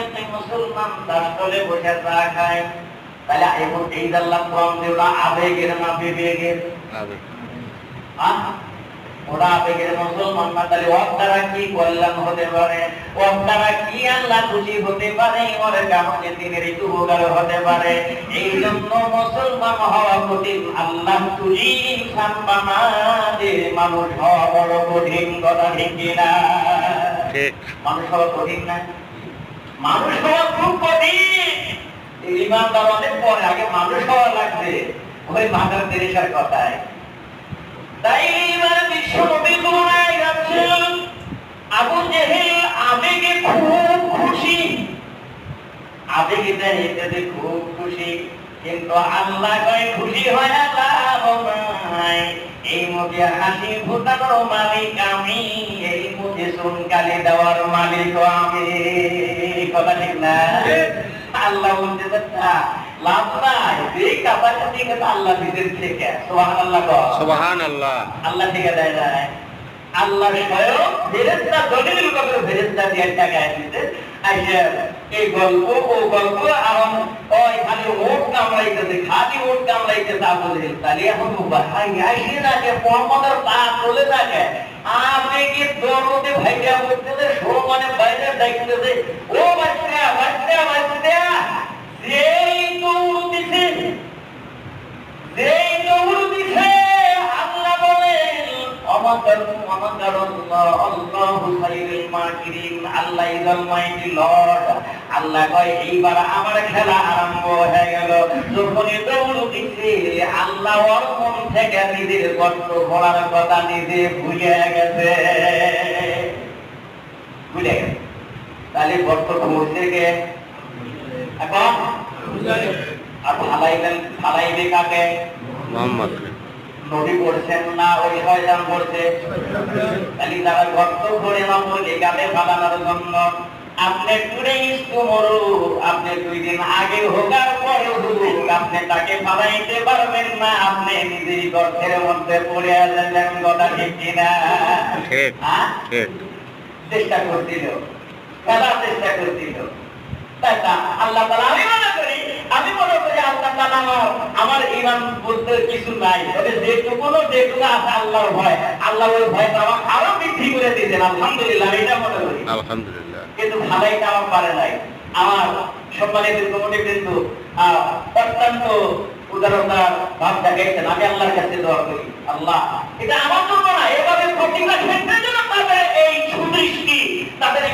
একটা মুসলমান দাসতলে বসে চা খায়, তাহলে এখন এই জানলাম ওটা আবেগের না বিবেগের? ওরা আবেগের মুসলমান না, তাহলে ওর দ্বারা কি কল্যাণ হতে পারে, ওর দ্বারা কি আল্লাহ খুশি হতে পারে, ওর কারণে দিনের একটু উপকার হতে পারে। এই জন্য মুসলমান হওয়া কঠিন, আল্লাহ তুলি সাম্বামাদের মানুষ হওয়া বড় কঠিন, কথা ঠিক কিনা? মানুষ হওয়া কঠিন না? মানুষ হওয়া খুব কঠিন। ইমানদার অনেক পরে, আগে মানুষ হওয়া লাগবে, ওই মাদার তেরেসার কথায়। তাই এবার বিশ্ব নবী তুলনায় যাচ্ছেন, আবু জেহেল আবেগে খুব খুশি, আবেগে এটাতে খুব খুশি, কিন্তু আল্লাহ কয় খুশি হয় লাভ নাই, এই মুখে হাসি ফুটানোর মালিক আমি, এই মুখে চুনকালি দেওয়ার মালিক আমি, কথা ঠিক না? আল্লাহ বলতে লাভ নাই, এই কাপাকাটি কথা আল্লাহ দিতেন থেকে। সুবহানাল্লাহ, সুবহানাল্লাহ। আল্লাহ থেকে দেয় যায়, আল্লাহ স্বয়ং ফেরেশতা দলিল করে ফেরেশতা দিয়ে টাকায় দিতে আইসা এই গল্প ও গল্প আর ওই খালি ওট কামড়াইতেছে, খালি ওট কামড়াইতেছে আবু জেহেল। তাহলে এখন ভাই আইসে থাকে মোহাম্মদের পা চলে থাকে, আবেগে দরদে ভাইটা বলতেছে, সমানে বাইরে ডাকতেছে, ও বাচ্চা বাচ্চা বাচ্চা, যেই দৌড় দিছে, যেই দৌড় দিছে, আল্লাহ বলেন আল্লাহ ইজ অলমাইটি লর্ড। আল্লাহ কয় এইবার আমার খেলা আরম্ভ হয়ে গেল। যখনই দৌড় দিচ্ছে, আল্লাহ ওর মন থেকে নিজের কষ্ট করার কথা নিজে ভুলে গেছে, ভুলে গেছে। তাহলে কষ্ট করছে কে এখন? আর ফালাইবে কাকে? মুহাম্মদ নবী করছেন না ওই শয়তান করছে? তাহলে তারা গর্ত করে মামুল গালে ফালানোর জন্য আপনি টুরে ইস্তু মরু, আপনি 2 দিন আগে হোকার পরে হোক, আপনি তাকে ফালাইতে পারবেন না, আপনি নিজেই গর্তের মধ্যে পড়ে যাবেন, কথা ঠিক কিনা? ঠিক ঠিক। চেষ্টা করছিল, খেলা চেষ্টা করছিল। তাই না? আল্লাহ তাআলা আমি মনে করি আল্লাহ তাআলা আমার ঈমান বলতে কিছু নাই, তবে যেটুকু আছে আল্লাহর ভয়, আল্লাহর ওই ভয়টা আমার আরো বৃদ্ধি করে দিয়েছেন। আলহামদুলিল্লাহ, এটা মনে করি। আলহামদুলিল্লাহ। কিন্তু ভালাইটা আমার পারে নাই। আমার সম্মানিত কমিটি কিন্তু অত্যন্ত উদারতার ভাব দেখাইছেন। আমি আল্লাহর কাছে দোয়া করি, আল্লাহ এটা আমার জন্য না, এভাবে প্রতিটা ক্ষেত্রে যেন তাদের এই সুদৃষ্টি, তাদের